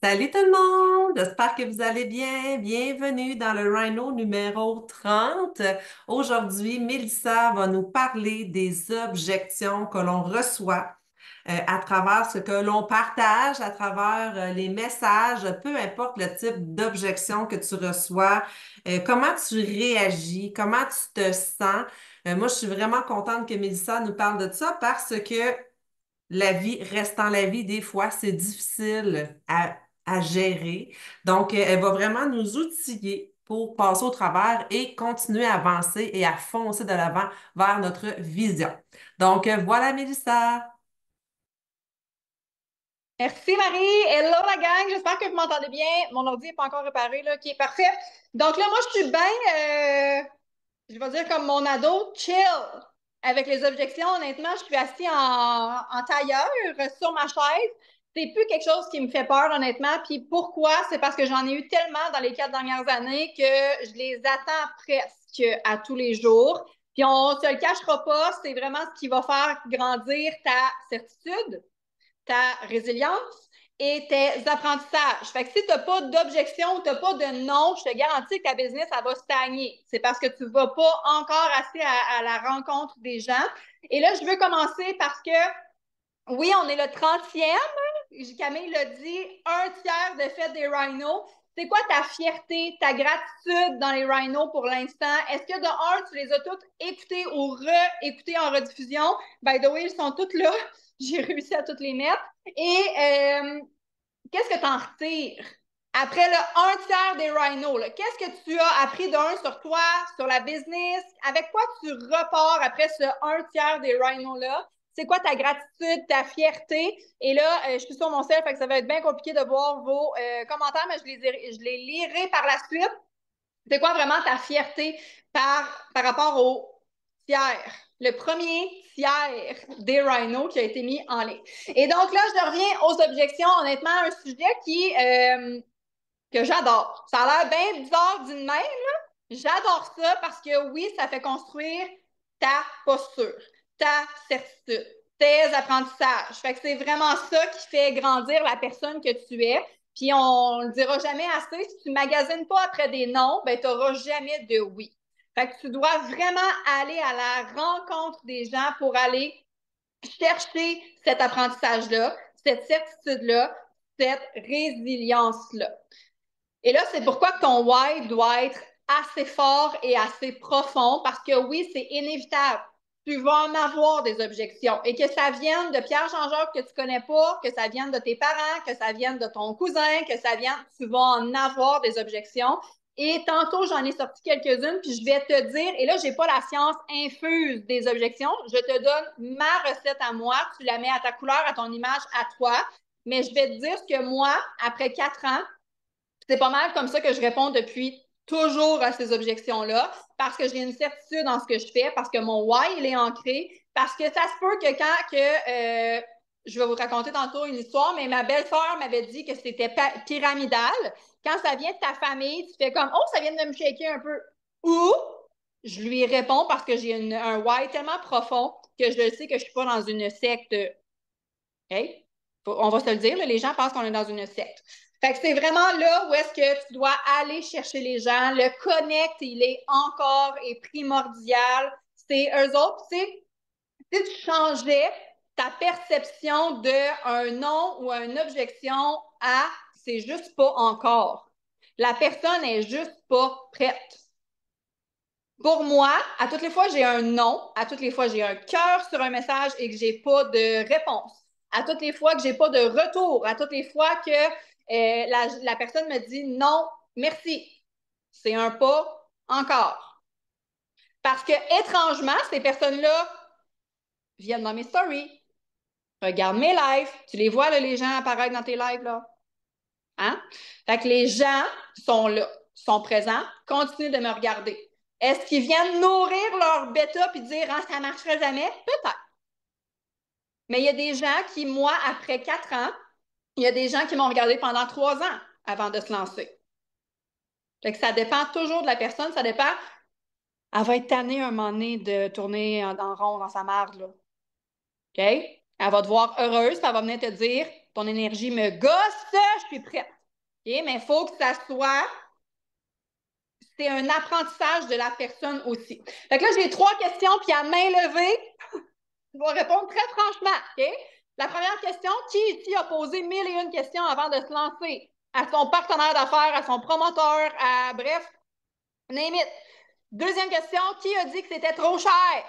Salut tout le monde! J'espère que vous allez bien. Bienvenue dans le Rhino numéro 30. Aujourd'hui, Mélissa va nous parler des objections que l'on reçoit à travers ce que l'on partage, à travers les messages, peu importe le type d'objection que tu reçois, comment tu réagis, comment tu te sens. Moi, je suis vraiment contente que Mélissa nous parle de ça parce que la vie, restant la vie, des fois, c'est difficile à gérer. Donc, elle va vraiment nous outiller pour passer au travers et continuer à avancer et à foncer de l'avant vers notre vision. Donc, voilà, Mélissa. Merci Marie. Hello la gang. J'espère que vous m'entendez bien. Mon ordi n'est pas encore réparé, là, qui est parfait. Donc là, moi, je suis bien, je vais dire comme mon ado, chill avec les objections. Honnêtement, je suis assise en tailleur sur ma chaise. C'est plus quelque chose qui me fait peur, honnêtement. Puis pourquoi? C'est parce que j'en ai eu tellement dans les 4 dernières années que je les attends presque à tous les jours. Puis on se le cachera pas, c'est vraiment ce qui va faire grandir ta certitude, ta résilience et tes apprentissages. Fait que si tu n'as pas d'objection ou tu n'as pas de non, je te garantis que ta business, ça va stagner. C'est parce que tu ne vas pas encore assez à la rencontre des gens. Et là, je veux commencer parce que, oui, on est le 30e. Camille l'a dit, un tiers de fait des rhinos. C'est quoi ta fierté, ta gratitude dans les rhinos pour l'instant? Est-ce que de un, tu les as toutes écoutées ou réécoutées en rediffusion? By the way, ils sont toutes là. J'ai réussi à toutes les mettre. Et qu'est-ce que tu en retires? Après le un tiers des rhinos, qu'est-ce que tu as appris d'un sur toi, sur la business? Avec quoi tu repars après ce un tiers des rhinos-là? C'est quoi ta gratitude, ta fierté? Et là, je suis sur mon sel, fait que ça va être bien compliqué de voir vos commentaires, mais je les lirai par la suite. C'est quoi vraiment ta fierté par rapport au tiers? Le premier tiers des rhinos qui a été mis en ligne. Et donc là, je reviens aux objections. Honnêtement, un sujet que j'adore. Ça a l'air bien bizarre d'une même, là. J'adore ça parce que oui, ça fait construire ta posture, ta certitude, tes apprentissages. Fait que c'est vraiment ça qui fait grandir la personne que tu es. Puis on le dira jamais assez, si tu magasines pas après des non, ben tu n'auras jamais de oui. Fait que tu dois vraiment aller à la rencontre des gens pour aller chercher cet apprentissage-là, cette certitude-là, cette résilience-là. Et là, c'est pourquoi ton why doit être assez fort et assez profond, parce que oui, c'est inévitable. Tu vas en avoir des objections. Et que ça vienne de Pierre-Jean-Jacques que tu connais pas, que ça vienne de tes parents, que ça vienne de ton cousin, que ça vienne, tu vas en avoir des objections. Et tantôt, j'en ai sorti quelques-unes, puis je vais te dire, et là, j'ai pas la science infuse des objections, je te donne ma recette à moi, tu la mets à ta couleur, à ton image, à toi, mais je vais te dire ce que moi, après 4 ans, c'est pas mal comme ça que je réponds depuis toujours à ces objections-là, parce que j'ai une certitude dans ce que je fais, parce que mon why, il est ancré, parce que ça se peut que je vais vous raconter tantôt une histoire, mais ma belle-sœur m'avait dit que c'était pyramidal. Quand ça vient de ta famille, tu fais comme, oh, ça vient de me shaker un peu. Ou, je lui réponds parce que j'ai un why tellement profond que je sais que je suis pas dans une secte. Hey, on va se le dire, là, les gens pensent qu'on est dans une secte. Fait que c'est vraiment là où est-ce que tu dois aller chercher les gens. Le connect, il est encore et primordial. C'est eux autres, tu sais, si tu changeais ta perception d'un non ou une objection à c'est juste pas encore. La personne est juste pas prête. Pour moi, à toutes les fois, j'ai un non. À toutes les fois, j'ai un cœur sur un message et que j'ai pas de réponse. À toutes les fois que j'ai pas de retour. À toutes les fois que la personne me dit non, merci. C'est un pas encore. Parce que, étrangement, ces personnes-là viennent dans mes stories, regardent mes lives. Tu les vois, là, les gens apparaître dans tes lives, là. Hein? Fait que les gens sont là, sont présents, continuent de me regarder. Est-ce qu'ils viennent nourrir leur bêta puis dire ah, ça ne marcherait jamais? Peut-être. Mais il y a des gens qui, moi, après 4 ans, il y a des gens qui m'ont regardé pendant 3 ans avant de se lancer. Fait que ça dépend toujours de la personne, ça dépend. Elle va être tannée un moment donné de tourner en rond dans sa marde, là. OK? Elle va te voir heureuse, puis elle va venir te dire ton énergie me gosse, je suis prête. Okay? Mais il faut que ça soit... C'est un apprentissage de la personne aussi. Fait que là, j'ai 3 questions, puis à main levée, je vais répondre très franchement. Okay? La première question, qui ici a posé 1001 questions avant de se lancer? À son partenaire d'affaires, à son promoteur, à bref, name it. Deuxième question, qui a dit que c'était trop cher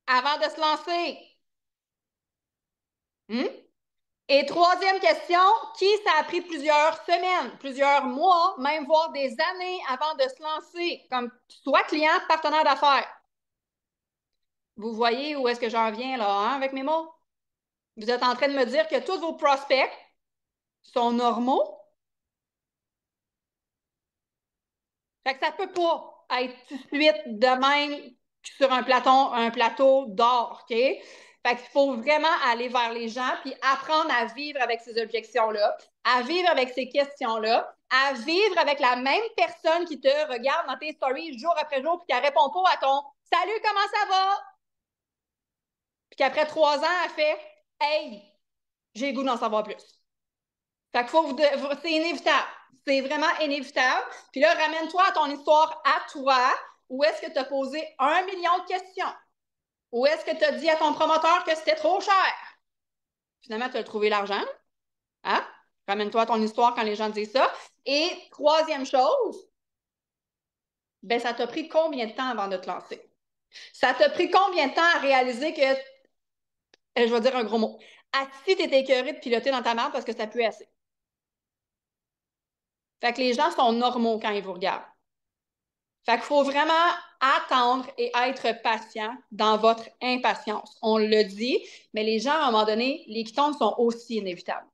avant de se lancer? Et troisième question, qui ça a pris plusieurs semaines, plusieurs mois, même voire des années avant de se lancer, comme soit client, partenaire d'affaires? Vous voyez où est-ce que j'en viens là, hein, avec mes mots? Vous êtes en train de me dire que tous vos prospects sont normaux? Fait que ça peut pas être tout de suite de même sur un plateau d'or, OK? Fait qu'il faut vraiment aller vers les gens puis apprendre à vivre avec ces objections-là, à vivre avec ces questions-là, à vivre avec la même personne qui te regarde dans tes stories jour après jour puis qui ne répond pas à ton « Salut, comment ça va? » Puis qu'après 3 ans, elle fait « Hey, j'ai le goût d'en savoir plus. » Fait que c'est inévitable. C'est vraiment inévitable. Puis là, ramène-toi à ton histoire à toi. Où est-ce que tu as posé 1 million de questions? Où est-ce que tu as dit à ton promoteur que c'était trop cher? Finalement, tu as trouvé l'argent. Hein? Ramène-toi à ton histoire quand les gens disent ça. Et troisième chose, ben, ça t'a pris combien de temps avant de te lancer? Ça t'a pris combien de temps à réaliser que, je vais dire un gros mot, si tu étais écœuré de piloter dans ta marde parce que ça pue assez. Fait que les gens sont normaux quand ils vous regardent. Fait qu'il faut vraiment attendre et être patient dans votre impatience. On le dit, mais les gens, à un moment donné, les quittons sont aussi inévitables.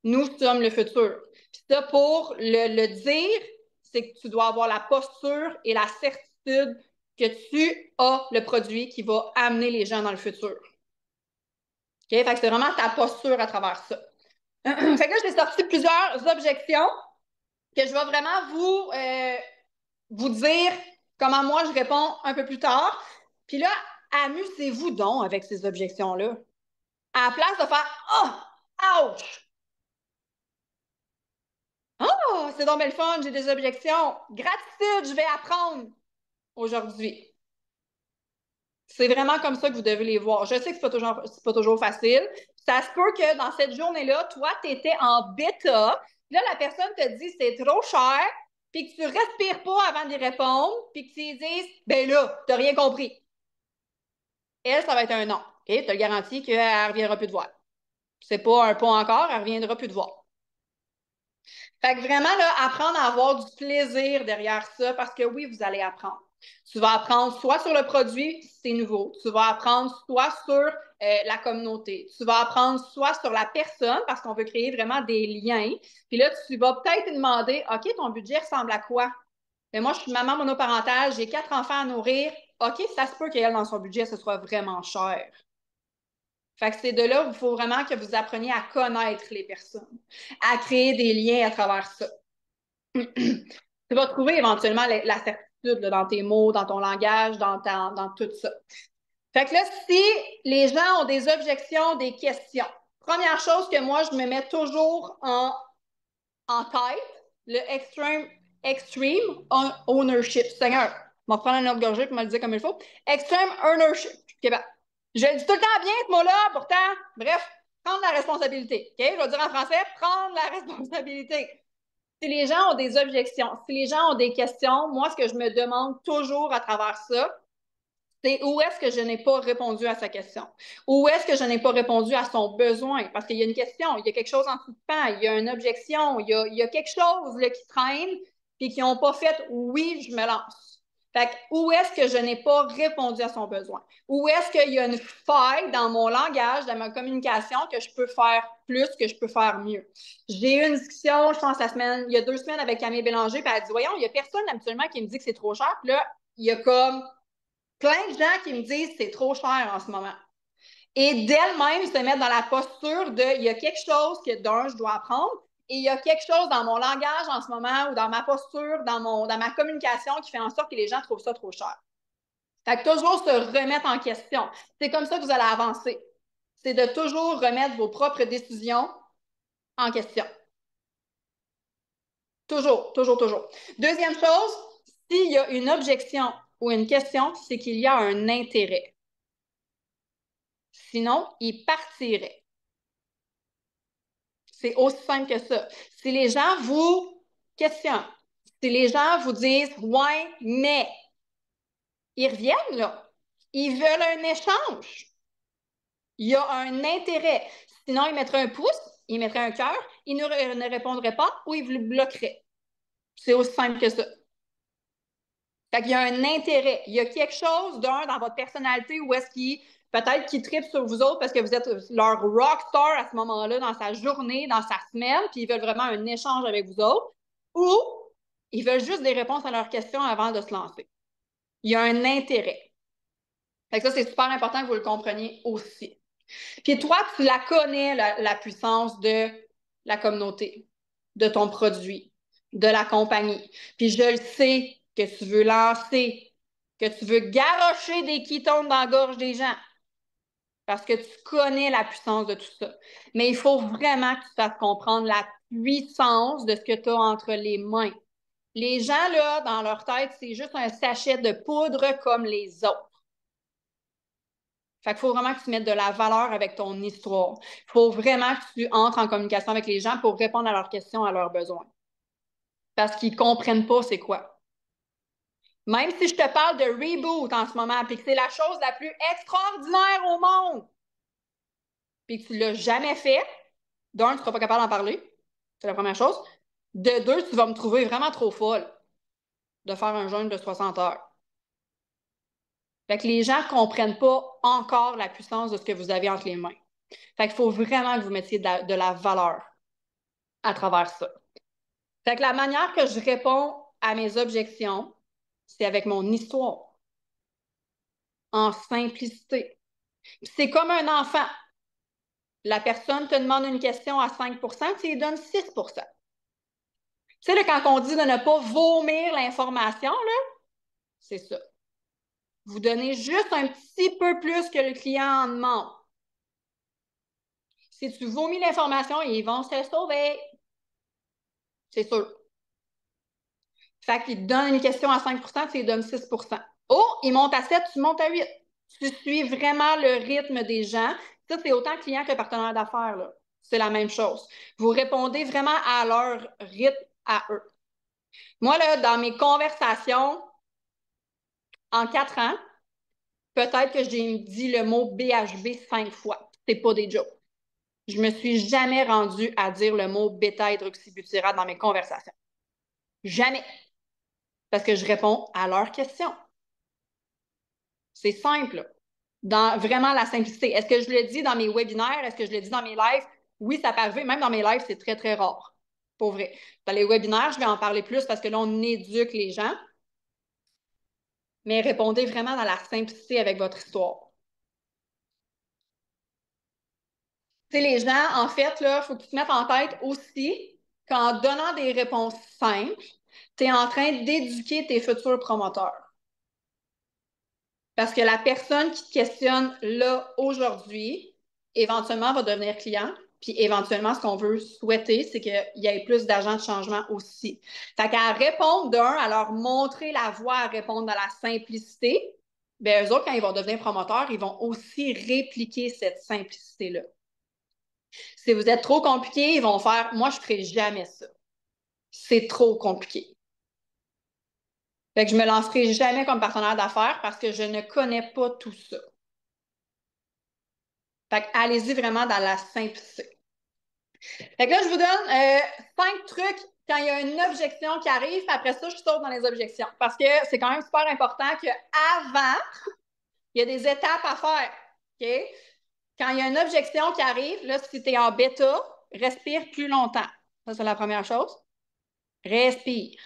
Nous sommes le futur. Puis ça, pour le dire, c'est que tu dois avoir la posture et la certitude que tu as le produit qui va amener les gens dans le futur. OK? Fait que c'est vraiment ta posture à travers ça. Fait que là, j'ai sorti plusieurs objections que je vais vraiment vous dire comment moi je réponds un peu plus tard. Puis là, amusez-vous donc avec ces objections-là. À la place de faire Oh, ouch! Oh, c'est donc bien le fun, j'ai des objections. Gratitude, je vais apprendre aujourd'hui. C'est vraiment comme ça que vous devez les voir. Je sais que c'est pas toujours facile. Ça se peut que dans cette journée-là, toi, tu étais en bêta. Là, la personne te dit c'est trop cher, puis que tu respires pas avant d'y répondre, puis que tu lui dises ben là, t'as rien compris. Elle, ça va être un non. OK? Tu as le garanti qu'elle ne reviendra plus te voir. C'est pas un pas encore, elle ne reviendra plus te voir. Fait que vraiment, là, apprendre à avoir du plaisir derrière ça, parce que oui, vous allez apprendre. Tu vas apprendre soit sur le produit, c'est nouveau. Tu vas apprendre soit sur la communauté. Tu vas apprendre soit sur la personne, parce qu'on veut créer vraiment des liens. Puis là, tu vas peut-être te demander, OK, ton budget ressemble à quoi? Mais moi, je suis maman monoparentale, j'ai 4 enfants à nourrir. OK, ça se peut qu'elle, dans son budget, ce soit vraiment cher. Fait que c'est de là où il faut vraiment que vous appreniez à connaître les personnes, à créer des liens à travers ça. Tu vas trouver éventuellement la certitude là, dans tes mots, dans ton langage, dans tout ça. Fait que là, si les gens ont des objections, des questions, première chose que moi, je me mets toujours en tête, le extreme ownership. Seigneur, je vais reprendre un autre gorgée pour me le dire comme il faut. Extreme ownership. Québec. Je le dis tout le temps bien ce mot-là, pourtant, bref, prendre la responsabilité. OK? Je vais dire en français, prendre la responsabilité. Si les gens ont des objections, si les gens ont des questions, moi, ce que je me demande toujours à travers ça, c'est où est-ce que je n'ai pas répondu à sa question? Où est-ce que je n'ai pas répondu à son besoin? Parce qu'il y a une question, il y a quelque chose en suspens, il y a une objection, il y a quelque chose là, qui traîne, puis qui n'ont pas fait oui, je me lance. Fait que, où est-ce que je n'ai pas répondu à son besoin? Où est-ce qu'il y a une faille dans mon langage, dans ma communication, que je peux faire plus, que je peux faire mieux? J'ai eu une discussion, je pense, il y a 2 semaines avec Camille Bélanger, puis elle a dit, voyons, il n'y a personne habituellement qui me dit que c'est trop cher. Puis là, il y a comme plein de gens qui me disent c'est trop cher en ce moment. Et d'elles-mêmes se mettre dans la posture de il y a quelque chose que d'un, je dois apprendre et il y a quelque chose dans mon langage en ce moment ou dans ma posture, dans ma communication qui fait en sorte que les gens trouvent ça trop cher. Fait que toujours se remettre en question. C'est comme ça que vous allez avancer. C'est de toujours remettre vos propres décisions en question. Toujours, toujours, toujours. Deuxième chose, s'il y a une objection ou une question, c'est qu'il y a un intérêt. Sinon, il partirait. C'est aussi simple que ça. Si les gens vous questionnent, si les gens vous disent ouais, mais ils reviennent là, ils veulent un échange. Il y a un intérêt. Sinon, ils mettraient un pouce, ils mettraient un cœur, ils ne répondraient pas ou ils vous bloqueraient. C'est aussi simple que ça. Fait qu'il y a un intérêt. Il y a quelque chose d'un dans votre personnalité où est-ce qu'ils peut-être qu'ils trippent sur vous autres parce que vous êtes leur rockstar à ce moment-là, dans sa journée, dans sa semaine, puis ils veulent vraiment un échange avec vous autres, ou ils veulent juste des réponses à leurs questions avant de se lancer. Il y a un intérêt. Fait que ça, c'est super important que vous le compreniez aussi. Puis toi, tu la connais, la puissance de la communauté, de ton produit, de la compagnie. Puis je le sais que tu veux lancer, que tu veux garrocher des ketones dans la gorge des gens parce que tu connais la puissance de tout ça. Mais il faut vraiment que tu fasses comprendre la puissance de ce que tu as entre les mains. Les gens, là, dans leur tête, c'est juste un sachet de poudre comme les autres. Fait qu'il faut vraiment que tu mettes de la valeur avec ton histoire. Il faut vraiment que tu entres en communication avec les gens pour répondre à leurs questions, à leurs besoins. Parce qu'ils ne comprennent pas c'est quoi. Même si je te parle de reboot en ce moment, puis que c'est la chose la plus extraordinaire au monde, puis que tu ne l'as jamais fait, d'un, tu ne seras pas capable d'en parler. C'est la première chose. De deux, tu vas me trouver vraiment trop folle de faire un jeûne de 60 heures. Fait que les gens ne comprennent pas encore la puissance de ce que vous avez entre les mains. Fait qu'il faut vraiment que vous mettiez de la valeur à travers ça. Fait que la manière que je réponds à mes objections, c'est avec mon histoire, en simplicité. C'est comme un enfant. La personne te demande une question à 5 tu lui donnes 6. Tu sais, là, quand on dit de ne pas vomir l'information, là, c'est ça. Vous donnez juste un petit peu plus que le client en demande. Si tu vomis l'information, ils vont se sauver. C'est sûr. Fait qu'il te donne une question à 5 tu lui donnes 6. Oh, il monte à 7, tu montes à 8. Tu suis vraiment le rythme des gens. Ça, c'est autant client que partenaire d'affaires, là. C'est la même chose. Vous répondez vraiment à leur rythme à eux. Moi, là, dans mes conversations, en 4 ans, peut-être que j'ai dit le mot BHB 5 fois. C'est pas des jokes. Je me suis jamais rendue à dire le mot bêta-hydroxybutyrate dans mes conversations. Jamais. Parce que je réponds à leurs questions. C'est simple. Dans vraiment la simplicité. Est-ce que je le dis dans mes webinaires? Est-ce que je le dis dans mes lives? Oui, ça peut arriver. Même dans mes lives, c'est très, très rare. Pour vrai. Dans les webinaires, je vais en parler plus parce que là, on éduque les gens. Mais répondez vraiment dans la simplicité avec votre histoire. Tu sais, les gens, en fait, il faut que tu te mettes en tête aussi qu'en donnant des réponses simples, tu es en train d'éduquer tes futurs promoteurs. Parce que la personne qui te questionne là, aujourd'hui, éventuellement va devenir client. Puis éventuellement, ce qu'on veut souhaiter, c'est qu'il y ait plus d'agents de changement aussi. Fait qu'à répondre d'un, à leur montrer la voie à répondre dans la simplicité, bien, eux autres, quand ils vont devenir promoteurs, ils vont aussi répliquer cette simplicité-là. Si vous êtes trop compliqué, ils vont faire moi, je ne ferai jamais ça. C'est trop compliqué. Fait que je ne me lancerai jamais comme partenaire d'affaires parce que je ne connais pas tout ça. Fait que allez-y vraiment dans la simplicité. Fait que là, je vous donne 5 trucs quand il y a une objection qui arrive, puis après ça, je saute dans les objections. Parce que c'est quand même super important qu'avant, il y a des étapes à faire. OK? Quand il y a une objection qui arrive, là, si tu es en bêta, respire plus longtemps. Ça, c'est la première chose. Respire.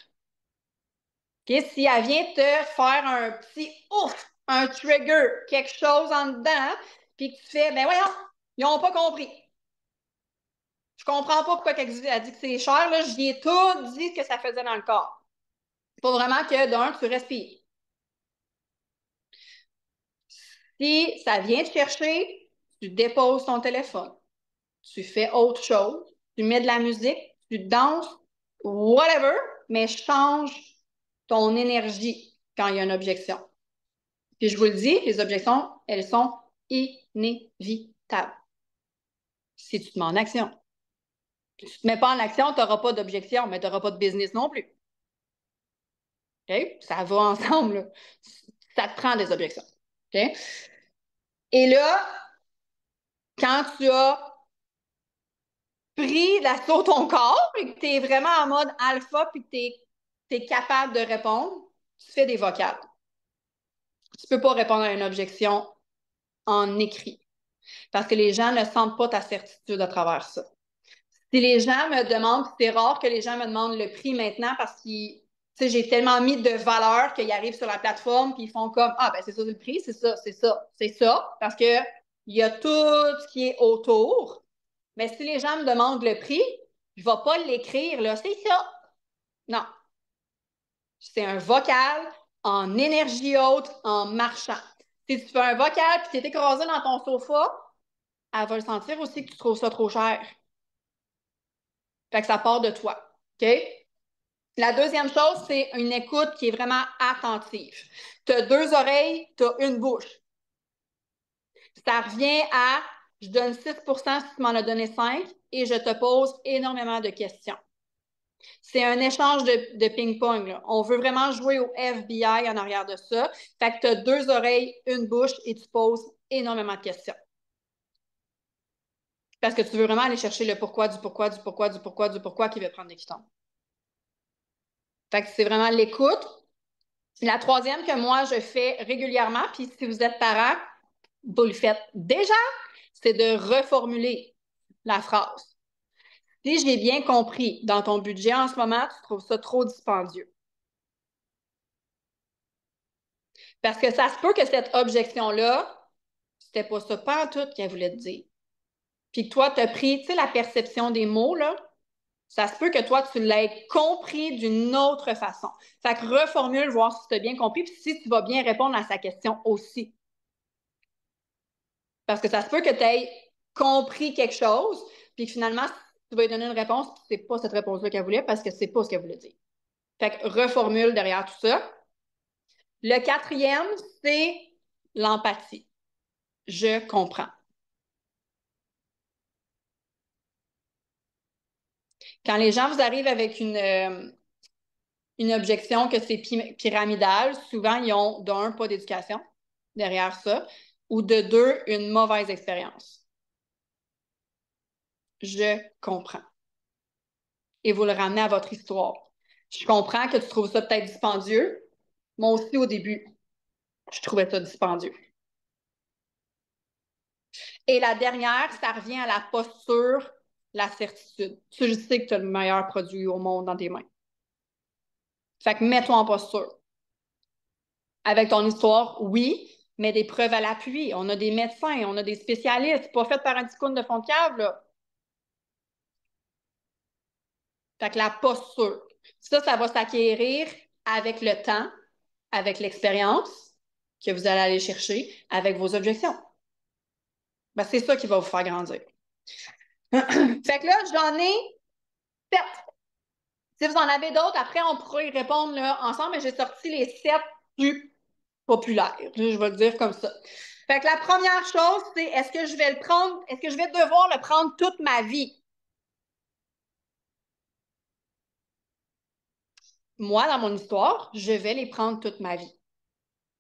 OK? Si elle vient te faire un petit ouf, un trigger, quelque chose en dedans, puis que tu fais, ben voyons, ils n'ont pas compris. Je comprends pas pourquoi elle a dit que c'est cher. Là, j'y ai tout dit ce que ça faisait dans le corps. Il faut vraiment que, d'un, tu respires. Si ça vient te chercher, tu déposes ton téléphone. Tu fais autre chose. Tu mets de la musique, tu danses whatever, mais change ton énergie quand il y a une objection. Puis je vous le dis, les objections, elles sont inévitables. Si tu te mets en action. Si tu ne te mets pas en action, tu n'auras pas d'objection, mais tu n'auras pas de business non plus. OK? Ça va ensemble. Là. Ça te prend des objections. OK? Et là, quand tu as pris l'assaut ton corps et que tu es vraiment en mode alpha puis que tu es capable de répondre, tu fais des vocales. Tu ne peux pas répondre à une objection en écrit parce que les gens ne sentent pas ta certitude à travers ça. Si les gens me demandent, c'est rare que les gens me demandent le prix maintenant parce que j'ai tellement mis de valeur qu'ils arrivent sur la plateforme et ils font comme ah ben c'est ça le prix, c'est ça, c'est ça, c'est ça, parce que il y a tout ce qui est autour. Mais si les gens me demandent le prix, je ne vais pas l'écrire là, c'est ça. Non. C'est un vocal en énergie haute, en marchant. Si tu fais un vocal puis tu es écrasé dans ton sofa, elle va le sentir aussi que tu trouves ça trop cher. Fait que ça part de toi. OK? La deuxième chose, c'est une écoute qui est vraiment attentive. Tu as deux oreilles, tu as une bouche. Ça revient à je donne 6 si tu m'en as donné 5 et je te pose énormément de questions. C'est un échange de ping-pong. Là. On veut vraiment jouer au FBI en arrière de ça. Fait que tu as deux oreilles, une bouche et tu poses énormément de questions. Parce que tu veux vraiment aller chercher le pourquoi, du pourquoi, du pourquoi, du pourquoi, du pourquoi qui va prendre des quittons. Fait que c'est vraiment l'écoute. La troisième que moi, je fais régulièrement, puis si vous êtes parent, vous le faites déjà, c'est de reformuler la phrase. Si j'ai bien compris, dans ton budget en ce moment, tu trouves ça trop dispendieux. Parce que ça se peut que cette objection-là, c'était pas ça, pas tout qu'elle voulait te dire. Puis que toi, tu as pris, tu sais, la perception des mots, là, ça se peut que toi, tu l'aies compris d'une autre façon. Fait que reformule, voir si tu as bien compris, puis si tu vas bien répondre à sa question aussi. Parce que ça se peut que tu aies compris quelque chose, puis que finalement, tu vas lui donner une réponse, puis c'est pas cette réponse-là qu'elle voulait parce que c'est pas ce qu'elle voulait dire. Fait que reformule derrière tout ça. Le quatrième, c'est l'empathie. Je comprends. Quand les gens vous arrivent avec une objection que c'est pyramidal, souvent, ils ont, d'un, pas d'éducation derrière ça, ou de deux, une mauvaise expérience. Je comprends. Et vous le ramenez à votre histoire. Je comprends que tu trouves ça peut-être dispendieux. Moi aussi, au début, je trouvais ça dispendieux. Et la dernière, ça revient à la posture, la certitude. Tu sais que tu as le meilleur produit au monde dans tes mains. Fait que mets-toi en posture. Avec ton histoire, oui, mais des preuves à l'appui. On a des médecins, on a des spécialistes, pas fait par un petit de fond de cave, là. Fait que la posture. Ça va s'acquérir avec le temps, avec l'expérience que vous allez aller chercher, avec vos objections. Ben, c'est ça qui va vous faire grandir. Fait que là, j'en ai 7. Si vous en avez d'autres, après, on pourra y répondre là, ensemble, mais j'ai sorti les 7 plus populaires. Je vais le dire comme ça. Fait que la première chose, c'est est-ce que je vais le prendre, est-ce que je vais devoir le prendre toute ma vie? Moi, dans mon histoire, je vais les prendre toute ma vie.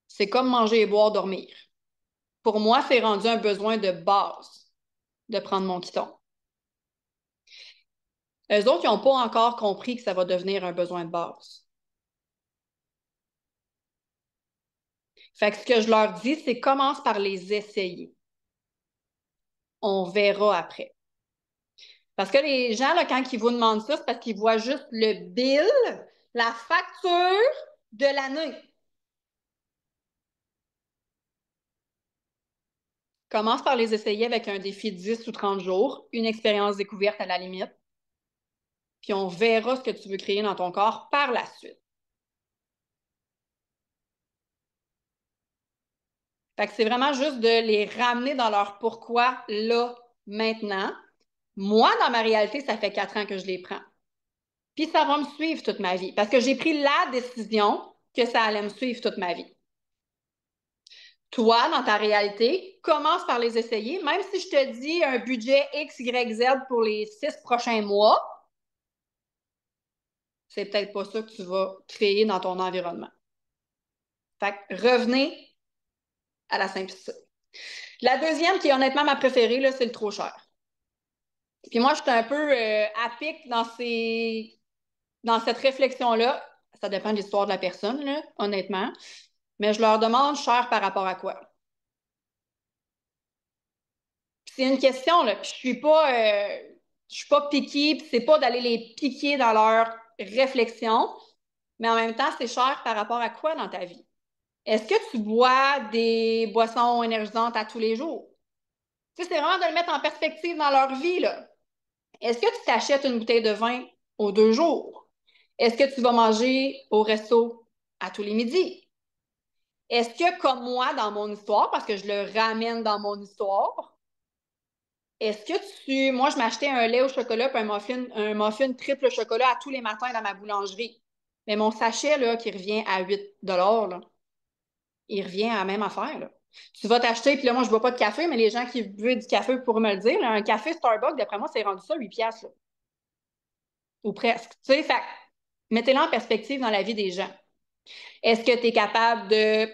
C'est comme manger et boire, dormir. Pour moi, c'est rendu un besoin de base de prendre mon quiton. Eux autres, ils n'ont pas encore compris que ça va devenir un besoin de base. Fait que ce que je leur dis, c'est commence par les essayer. On verra après. Parce que les gens, là, quand ils vous demandent ça, c'est parce qu'ils voient juste le bill, la facture de l'année. Commence par les essayer avec un défi de 10 ou 30 jours, une expérience découverte à la limite, puis on verra ce que tu veux créer dans ton corps par la suite. Fait que c'est vraiment juste de les ramener dans leur pourquoi là, maintenant. Moi, dans ma réalité, ça fait 4 ans que je les prends. Puis ça va me suivre toute ma vie parce que j'ai pris la décision que ça allait me suivre toute ma vie. Toi, dans ta réalité, commence par les essayer. Même si je te dis un budget X, Y, Z pour les 6 prochains mois, c'est peut-être pas ça que tu vas créer dans ton environnement. Fait que revenez à la simplicité. La deuxième, qui est honnêtement ma préférée, là, c'est le trop cher. Puis moi, je suis un peu à pic dans cette réflexion-là. Ça dépend de l'histoire de la personne, là, honnêtement. Mais je leur demande cher par rapport à quoi? C'est une question, là. Puis je suis pas piquée, puis c'est pas d'aller les piquer dans leur réflexion, mais en même temps, c'est cher par rapport à quoi dans ta vie? Est-ce que tu bois des boissons énergisantes à tous les jours? Tu sais, c'est vraiment de le mettre en perspective dans leur vie, là. Est-ce que tu t'achètes une bouteille de vin aux 2 jours? Est-ce que tu vas manger au resto à tous les midis? Est-ce que, comme moi, dans mon histoire, parce que je le ramène dans mon histoire, est-ce que moi, je m'achetais un lait au chocolat et un muffin triple chocolat à tous les matins dans ma boulangerie. Mais mon sachet, là, qui revient à 8 là, il revient à la même affaire, là. Tu vas t'acheter, puis là, moi, je ne bois pas de café, mais les gens qui veulent du café pourraient me le dire, là. Un café Starbucks, d'après moi, c'est rendu ça 8 piastres, là. Ou presque. Tu sais, fait mettez-le en perspective dans la vie des gens. Est-ce que tu es capable de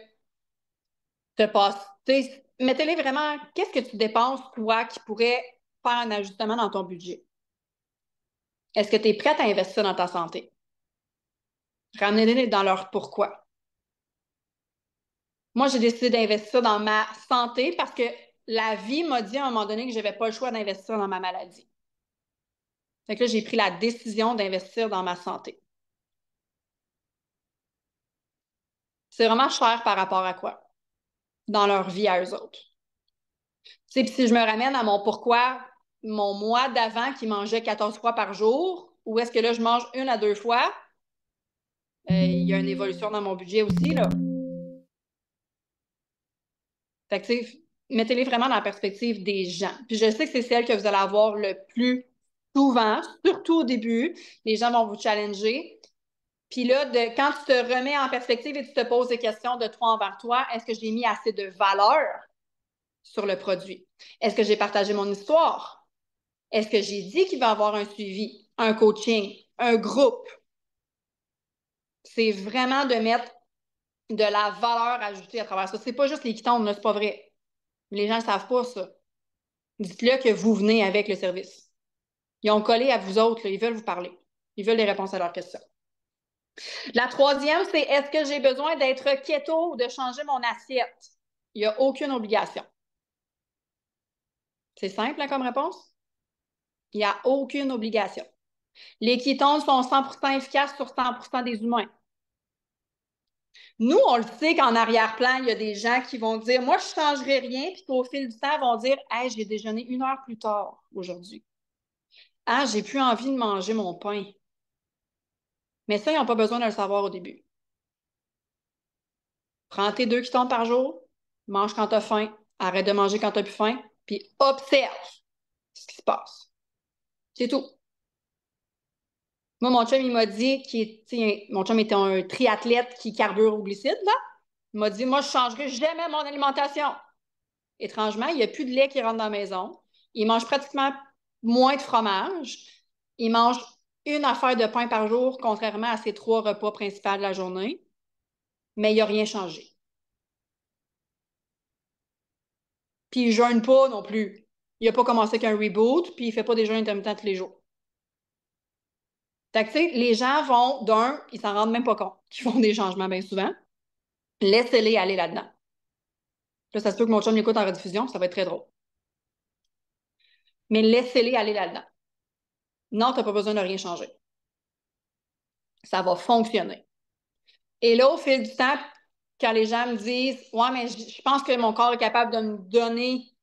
te passer? Mettez-les vraiment, qu'est-ce que tu dépenses, toi, qui pourrait faire un ajustement dans ton budget? Est-ce que tu es prête à investir dans ta santé? Ramenez-les dans leur pourquoi. Moi, j'ai décidé d'investir dans ma santé parce que la vie m'a dit à un moment donné que je n'avais pas le choix d'investir dans ma maladie. Fait que là, j'ai pris la décision d'investir dans ma santé. C'est vraiment cher par rapport à quoi? Dans leur vie à eux autres. Puis si je me ramène à mon pourquoi, mon mois d'avant qui mangeait 14 fois par jour, ou est-ce que là, je mange 1 à 2 fois? Il y a une évolution dans mon budget aussi, là. Fait que, tu sais, mettez-les vraiment dans la perspective des gens. Puis je sais que c'est celle que vous allez avoir le plus souvent, surtout au début. Les gens vont vous challenger. Puis là, quand tu te remets en perspective et tu te poses des questions de toi envers toi, est-ce que j'ai mis assez de valeur sur le produit? Est-ce que j'ai partagé mon histoire? Est-ce que j'ai dit qu'il va y avoir un suivi, un coaching, un groupe? C'est vraiment de mettre de la valeur ajoutée à travers ça. C'est pas juste les qui tombent, c'est pas vrai. Les gens ne savent pas ça. Dites-le que vous venez avec le service. Ils ont collé à vous autres, là, ils veulent vous parler. Ils veulent des réponses à leurs questions. La troisième, c'est est-ce que j'ai besoin d'être keto ou de changer mon assiette? Il n'y a aucune obligation. C'est simple hein, comme réponse. Il n'y a aucune obligation. Les kétones sont 100% efficaces sur 100% des humains. Nous, on le sait qu'en arrière-plan, il y a des gens qui vont dire moi, je ne changerai rien, puis qu'au fil du temps, vont dire hey, j'ai déjeuné 1 heure plus tard aujourd'hui. Ah, j'ai plus envie de manger mon pain. Mais ça, ils n'ont pas besoin de le savoir au début. Prends tes 2 ketons par jour, mange quand tu as faim, arrête de manger quand tu n'as plus faim, puis observe ce qui se passe. C'est tout. Moi, mon chum, il m'a dit mon chum était un triathlète qui carbure au glucides, là. Il m'a dit, moi, je ne changerai jamais mon alimentation. Étrangement, il n'y a plus de lait qui rentre dans la maison. Il mange pratiquement moins de fromage. Il mange 1 affaire de pain par jour, contrairement à ses 3 repas principaux de la journée. Mais il n'a rien changé. Puis il ne jeûne pas non plus. Il n'a pas commencé qu'un reboot, puis il ne fait pas des jeûnes intermittents tous les jours. Fait que, tu sais, les gens vont, ils s'en rendent même pas compte qu'ils font des changements bien souvent. Laissez-les aller là-dedans. Là, ça se peut que mon chum l'écoute en rediffusion, ça va être très drôle. Mais laissez-les aller là-dedans. Non, tu n'as pas besoin de rien changer. Ça va fonctionner. Et là, au fil du temps, quand les gens me disent ouais, mais je pense que mon corps est capable de me donner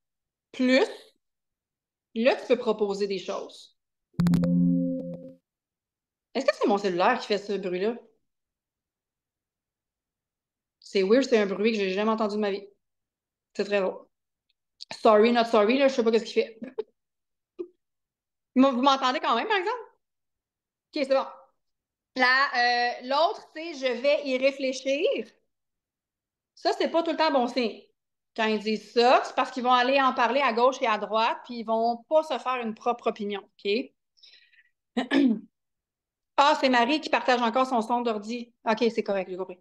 plus, là, tu peux proposer des choses. Est-ce que c'est mon cellulaire qui fait ce bruit-là? C'est weird, c'est un bruit que j'ai jamais entendu de ma vie. C'est très drôle. Sorry, not sorry, là, je sais pas ce qu'il fait. Vous m'entendez quand même, par exemple? OK, c'est bon. L'autre, c'est je vais y réfléchir. Ça, c'est pas tout le temps bon signe. Quand ils disent ça, c'est parce qu'ils vont aller en parler à gauche et à droite, puis ils vont pas se faire une propre opinion. OK? Ah, c'est Marie qui partage encore son son d'ordi. OK, c'est correct, j'ai compris.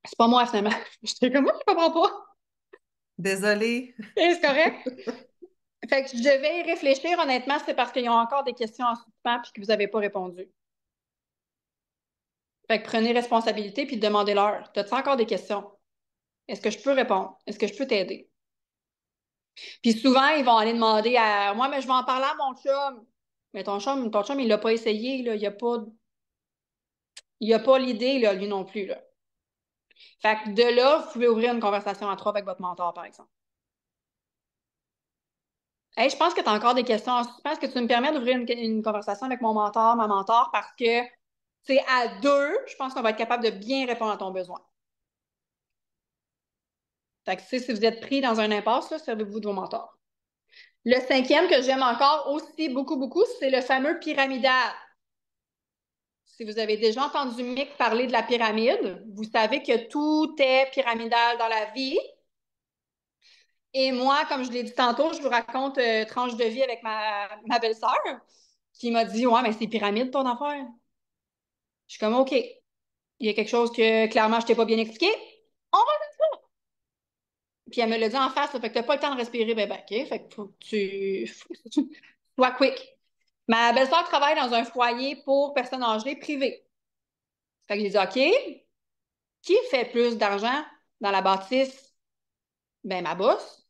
C'est pas moi, finalement. J'étais comme, moi, je comprends pas. Désolée. C'est correct. Fait que je devais y réfléchir, honnêtement, c'est parce qu'ils ont encore des questions en suspens puis que vous n'avez pas répondu. Fait que prenez responsabilité puis demandez-leur. T'as-tu encore des questions? Est-ce que je peux répondre? Est-ce que je peux t'aider? Puis souvent, ils vont aller demander à moi, mais je vais en parler à mon chum. Mais ton chum, il l'a pas essayé, là. Il a pas l'idée, là, lui non plus, là. Fait que de là, vous pouvez ouvrir une conversation à trois avec votre mentor, par exemple. Hey, je pense que tu as encore des questions en suspens. Est-ce que tu me permets d'ouvrir une conversation avec mon mentor, ma mentor, parce que c'est à deux, je pense qu'on va être capable de bien répondre à ton besoin. Fait que, si vous êtes pris dans un impasse, là, servez-vous de vos mentors. Le cinquième que j'aime encore aussi beaucoup, beaucoup, c'est le fameux pyramidal. Si vous avez déjà entendu Mick parler de la pyramide, vous savez que tout est pyramidal dans la vie. Et moi, comme je l'ai dit tantôt, je vous raconte tranche de vie avec ma belle-sœur qui m'a dit, ouais, mais c'est pyramide ton affaire. Je suis comme, OK, il y a quelque chose que clairement je t'ai pas bien expliqué. On va... Puis elle me l'a dit en face, ça fait que t'as pas le temps de respirer, ben, OK, fait que faut que tu sois quick. Ma belle-sœur travaille dans un foyer pour personnes âgées privé. Fait que j'ai dit, OK, qui fait plus d'argent dans la bâtisse? Ben, ma boss.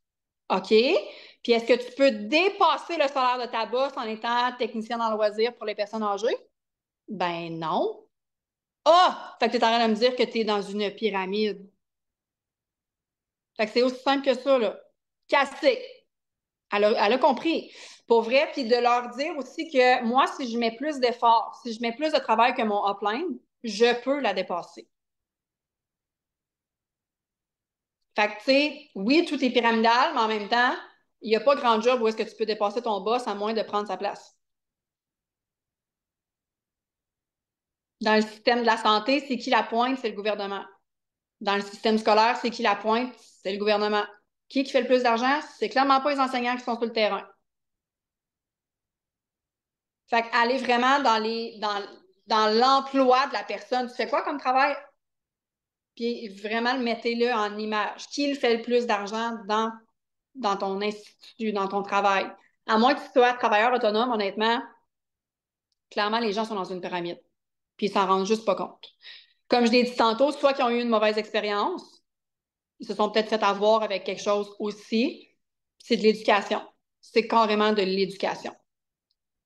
OK. Puis est-ce que tu peux dépasser le salaire de ta boss en étant technicien dans le loisir pour les personnes âgées? Ben non. Ah! Fait que tu es en train de me dire que tu es dans une pyramide. Fait que c'est aussi simple que ça, là. Cassé. Elle a compris. Pour vrai, puis de leur dire aussi que moi, si je mets plus d'efforts, si je mets plus de travail que mon upline, je peux la dépasser. Fait que, tu sais, oui, tout est pyramidal, mais en même temps, il n'y a pas grand job où est-ce que tu peux dépasser ton boss à moins de prendre sa place. Dans le système de la santé, c'est qui la pointe? C'est le gouvernement. Dans le système scolaire, c'est qui la pointe? C'est le gouvernement. Qui fait le plus d'argent? C'est clairement pas les enseignants qui sont sur le terrain. Fait aller vraiment dans l'emploi de la personne. Tu fais quoi comme travail? Puis vraiment le mettez-le en image. Qui le fait le plus d'argent dans ton institut, dans ton travail? À moins que tu sois travailleur autonome, honnêtement, clairement, les gens sont dans une pyramide. Puis ils s'en rendent juste pas compte. Comme je l'ai dit tantôt, soit qu'ils ont eu une mauvaise expérience, ils se sont peut-être fait avoir avec quelque chose aussi. C'est de l'éducation. C'est carrément de l'éducation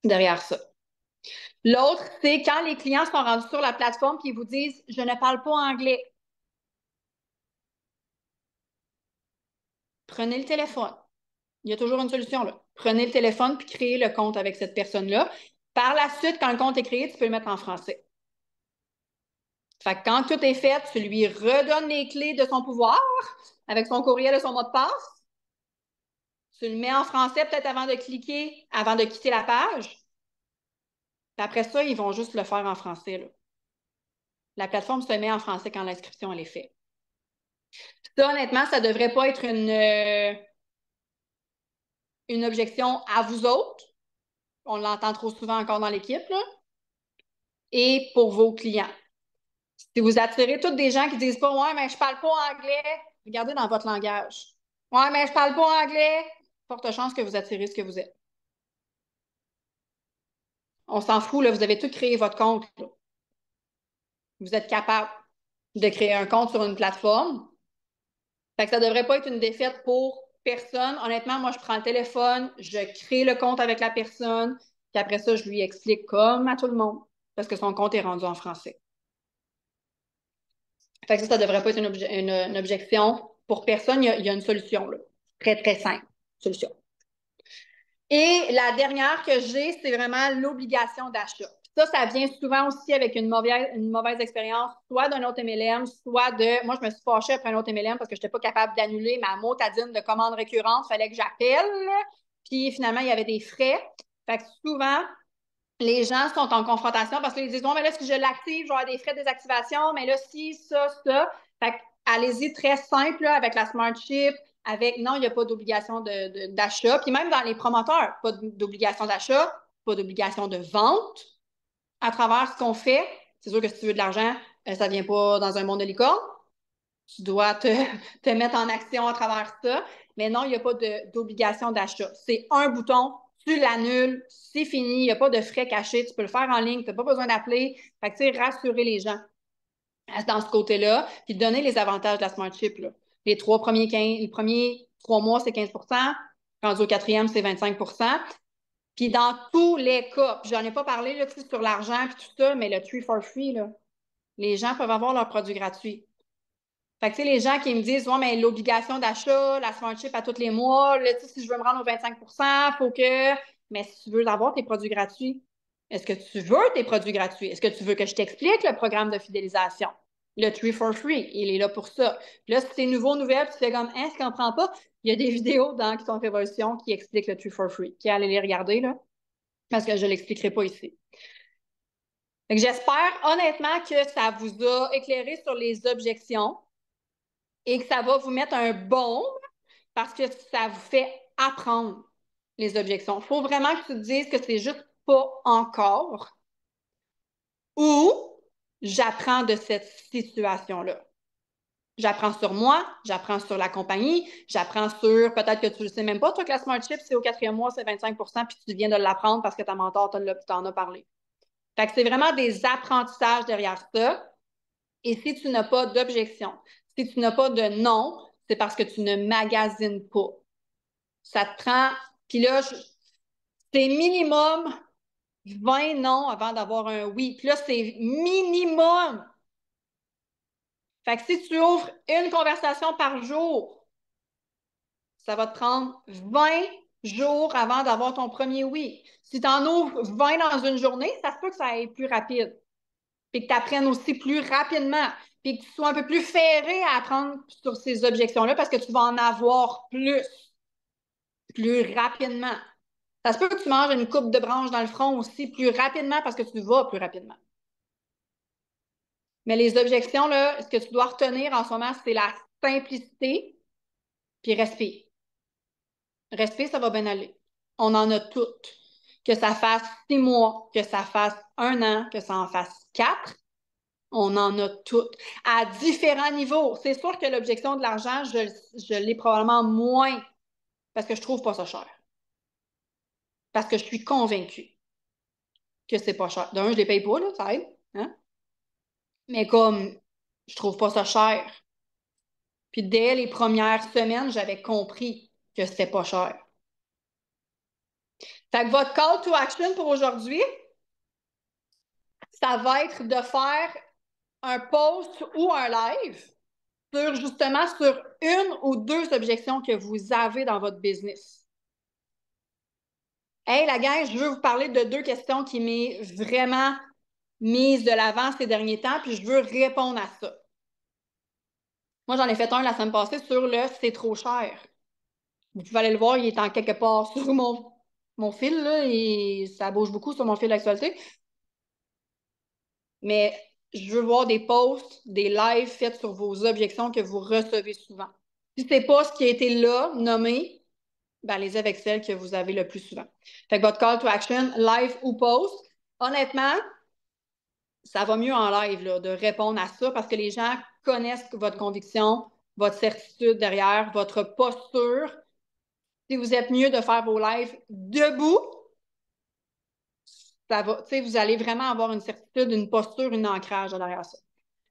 derrière ça. L'autre, c'est quand les clients sont rendus sur la plateforme et ils vous disent je ne parle pas anglais. Prenez le téléphone. Il y a toujours une solution là. Prenez le téléphone puis créez le compte avec cette personne-là. Par la suite, quand le compte est créé, tu peux le mettre en français. Fait que quand tout est fait, tu lui redonnes les clés de son pouvoir avec son courriel et son mot de passe. Tu le mets en français peut-être avant de cliquer, avant de quitter la page. Puis après ça, ils vont juste le faire en français, là. La plateforme se met en français quand l'inscription elle est faite. Ça, honnêtement, ça ne devrait pas être une objection à vous autres. On l'entend trop souvent encore dans l'équipe, là. Et pour vos clients. Si vous attirez toutes des gens qui disent pas ouais, mais je parle pas anglais, regardez dans votre langage. Ouais, mais je parle pas anglais, forte chance que vous attirez ce que vous êtes. On s'en fout, là, vous avez tout créé votre compte, là. Vous êtes capable de créer un compte sur une plateforme. Fait que ça ne devrait pas être une défaite pour personne. Honnêtement, moi, je prends le téléphone, je crée le compte avec la personne, puis après ça, je lui explique comme à tout le monde, parce que son compte est rendu en français. Fait que ça ne devrait pas être une objection pour personne. Il y a une solution, là. Très, très simple. Solution. Et la dernière que j'ai, c'est vraiment l'obligation d'achat. Ça vient souvent aussi avec une mauvaise expérience, soit d'un autre MLM, soit de... Moi, je me suis fâchée après un autre MLM parce que je n'étais pas capable d'annuler ma motadine de commande récurrente. Il fallait que j'appelle. Puis finalement, il y avait des frais. Fait que souvent, les gens sont en confrontation parce qu'ils disent, bon, mais là, si je l'active, je vais avoir des frais de désactivation, mais là, si, ça. Fait que, allez-y très simple là, avec la Smart Chip, avec, non, il n'y a pas d'obligation d'achat. Puis même dans les promoteurs, pas d'obligation d'achat, pas d'obligation de vente à travers ce qu'on fait. C'est sûr que si tu veux de l'argent, ça ne vient pas dans un monde de licorne. Tu dois te mettre en action à travers ça. Mais non, il n'y a pas d'obligation d'achat. C'est un bouton, tu l'annules, c'est fini, il n'y a pas de frais cachés, tu peux le faire en ligne, tu n'as pas besoin d'appeler. Fait que, tu sais, rassurer les gens dans ce côté-là, puis donner les avantages de la Smart Chip. Là. Les premiers 3 mois, c'est 15%. Rendu au quatrième, c'est 25%. Puis dans tous les cas, j'en ai pas parlé là, sur l'argent et tout ça, mais le 3 for free, là, les gens peuvent avoir leurs produits gratuits. Fait que, tu sais, les gens qui me disent, ouais, mais l'obligation d'achat, la Smart Chip à tous les mois, là, si je veux me rendre au 25%, il faut que. Mais si tu veux avoir tes produits gratuits, est-ce que tu veux tes produits gratuits? Est-ce que tu veux que je t'explique le programme de fidélisation? Le 3 for free, il est là pour ça. Puis là, si c'est nouveau, nouvelle, puis tu fais comme, hein, je comprends pas, il y a des vidéos dans Qui sont Révolution qui expliquent le 3 for free, qui allez les regarder, là, parce que je ne l'expliquerai pas ici. J'espère honnêtement que ça vous a éclairé sur les objections et que ça va vous mettre un bon parce que ça vous fait apprendre les objections. Il faut vraiment que tu te dises que c'est juste pas encore ou j'apprends de cette situation-là. J'apprends sur moi, j'apprends sur la compagnie, j'apprends sur, peut-être que tu ne le sais même pas, toi, que la Smart Chip, c'est au quatrième mois, c'est 25%, puis tu viens de l'apprendre parce que ta mentor t'en a parlé. Fait que c'est vraiment des apprentissages derrière ça. Et si tu n'as pas d'objection, si tu n'as pas de non, c'est parce que tu ne magasines pas. Ça te prend. Puis là, c'est minimum 20 non avant d'avoir un oui. Puis là, c'est minimum. Fait que si tu ouvres une conversation par jour, ça va te prendre 20 jours avant d'avoir ton premier oui. Si tu en ouvres 20 dans une journée, ça se peut que ça aille plus rapide. Puis que tu apprennes aussi plus rapidement. Puis que tu sois un peu plus ferré à apprendre sur ces objections-là parce que tu vas en avoir plus rapidement. Ça se peut que tu manges une coupe de branche dans le front aussi plus rapidement parce que tu vas plus rapidement. Mais les objections, là, ce que tu dois retenir en ce moment, c'est la simplicité, puis respire. Respire, ça va bien aller. On en a toutes. Que ça fasse 6 mois, que ça fasse 1 an, que ça en fasse 4, on en a toutes. À différents niveaux. C'est sûr que l'objection de l'argent, je l'ai probablement moins parce que je trouve pas ça cher. Parce que je suis convaincue que c'est pas cher. D'un, je les paye pas, là, ça aide. Hein? Mais comme je trouve pas ça cher. Puis dès les premières semaines, j'avais compris que c'était pas cher. Fait que votre call to action pour aujourd'hui, ça va être de faire un post ou un live sur justement sur une ou deux objections que vous avez dans votre business. Hey, la gang, je veux vous parler de 2 questions qui m'ont vraiment mise de l'avant ces derniers temps, puis je veux répondre à ça. Moi, j'en ai fait un la semaine passée sur le c'est trop cher. Vous pouvez aller le voir, il est en quelque part sur mon fil, là, et ça bouge beaucoup sur mon fil d'actualité. Mais je veux voir des posts, des lives faits sur vos objections que vous recevez souvent. Si ce n'est pas ce qui a été là, nommé, ben, allez-y avec celles que vous avez le plus souvent. Fait que votre call to action, live ou post, honnêtement, ça va mieux en live là, de répondre à ça parce que les gens connaissent votre conviction, votre certitude derrière, votre posture. Si vous êtes mieux de faire vos lives debout, ça va, vous allez vraiment avoir une certitude, une posture, un ancrage derrière ça.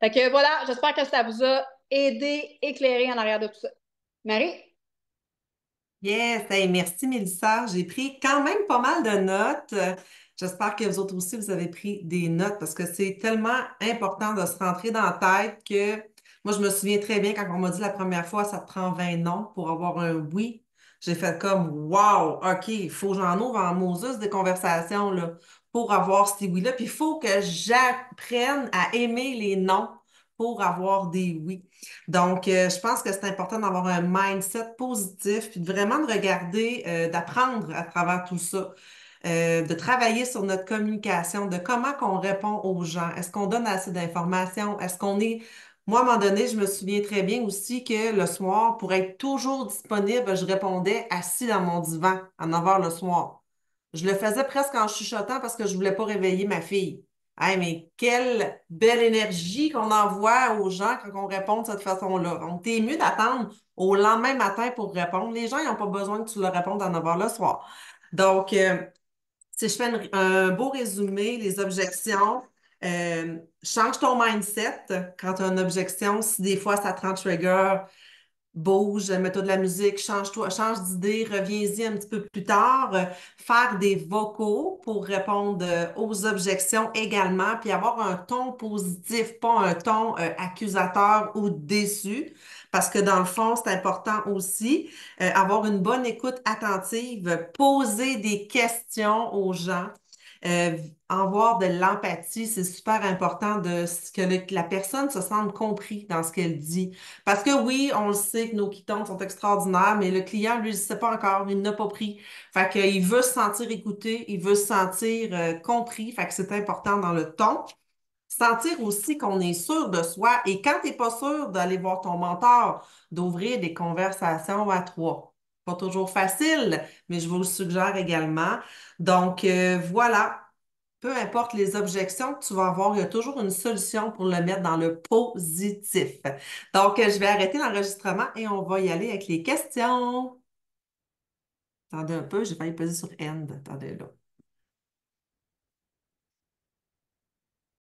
Fait que voilà, j'espère que ça vous a aidé, éclairé en arrière de tout ça. Marie? Yes, hey, merci Mélissa. J'ai pris quand même pas mal de notes. J'espère que vous autres aussi, vous avez pris des notes parce que c'est tellement important de se rentrer dans la tête que moi, je me souviens très bien quand on m'a dit la première fois, ça te prend 20 non pour avoir un oui. J'ai fait comme, wow, OK, il faut que j'en ouvre en Moses des conversations là, pour avoir ces oui-là. Puis il faut que j'apprenne à aimer les non pour avoir des oui. Donc, je pense que c'est important d'avoir un mindset positif, puis vraiment de regarder, d'apprendre à travers tout ça. de travailler sur notre communication, de comment qu'on répond aux gens. Est-ce qu'on donne assez d'informations? Est-ce qu'on est... Moi, à un moment donné, je me souviens très bien aussi que le soir, pour être toujours disponible, je répondais assis dans mon divan à 9 heures le soir. Je le faisais presque en chuchotant parce que je voulais pas réveiller ma fille. Hey, mais quelle belle énergie qu'on envoie aux gens quand on répond de cette façon-là. Donc, t'es mieux d'attendre au lendemain matin pour répondre. Les gens, ils n'ont pas besoin que tu leur répondes à 9 heures le soir. Donc, si je fais un beau résumé, les objections, change ton mindset quand tu as une objection. Si des fois ça te rend trigger, bouge, mets-toi de la musique, change-toi, change d'idée, reviens-y un petit peu plus tard. Faire des vocaux pour répondre aux objections également, puis avoir un ton positif, pas un ton accusateur ou déçu, parce que dans le fond, c'est important aussi, avoir une bonne écoute attentive, poser des questions aux gens. Euh, Avoir de l'empathie, c'est super important de ce que la personne se sente compris dans ce qu'elle dit. Parce que oui, on le sait que nos quittances sont extraordinaires, mais le client, lui, il ne sait pas encore, il n'a pas pris. Fait qu'il veut se sentir écouté, il veut se sentir compris. Fait que c'est important dans le ton. Sentir aussi qu'on est sûr de soi. Et quand tu n'es pas sûr d'aller voir ton mentor, d'ouvrir des conversations à trois. Pas toujours facile, mais je vous le suggère également. Donc, voilà. Peu importe les objections que tu vas avoir, il y a toujours une solution pour le mettre dans le positif. Donc, je vais arrêter l'enregistrement et on va y aller avec les questions. Attendez un peu, j'ai failli peser sur End. Attendez là.